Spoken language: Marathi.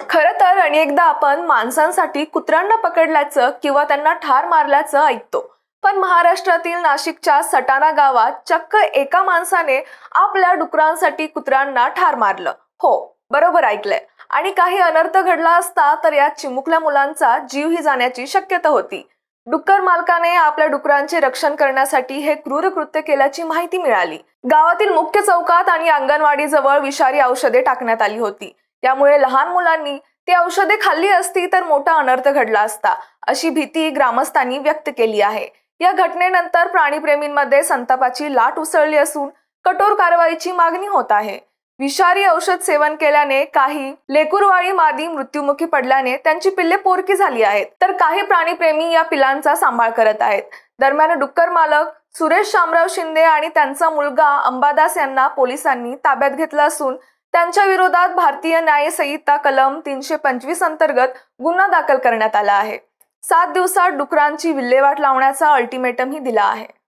खरं तर अनेकदा आपण माणसांसाठी कुत्र्यांना पकडल्याचं किंवा त्यांना ठार मारल्याचं ऐकतो. पण महाराष्ट्रातील नाशिकच्या सटाणा गावात चक्क एका माणसाने आपल्या डुकरांसाठी कुत्र्यांना ठार मारलं. हो, बरोबर ऐकलंय. आणि काही अनर्थ घडला असता तर या चिमुकल्या मुलांचा जीवही जाण्याची शक्यता होती. डुक्कर मालकाने आपल्या डुकरांचे रक्षण करण्यासाठी हे क्रूर कृत्य केल्याची माहिती मिळाली. गावातील मुख्य चौकात आणि अंगणवाडी जवळ विषारी औषधे टाकण्यात आली होती. त्यामुळे लहान मुलांनी ती औषधे खाल्ली असती तर मोठा अनर्थ घडला असता, अशी भीती ग्रामस्थांनी व्यक्त केली आहे. या घटनेनंतर प्राणीप्रेमींमध्ये संतापाची लाट उसळली असून कठोर कारवाईची मागणी होत आहे. विषारी औषध सेवन केल्याने काही लेकुरवाळी मादी मृत्युमुखी पडल्याने त्यांची पिल्ले पोरकी झाली आहेत, तर काही प्राणीप्रेमी या पिलांचा सांभाळ करत आहेत. दरम्यान डुक्कर मालक सुरेश शामराव शिंदे आणि त्यांचा मुलगा अंबादास यांना पोलिसांनी ताब्यात घेतलं असून त्यांच्या विरोधात भारतीय न्याय संहिता कलम 325 अंतर्गत गुन्हा दाखल करण्यात आला आहे. 7 दिवसात डुकरांची विल्हेवाट लावण्याचा अल्टिमेटमही दिला आहे.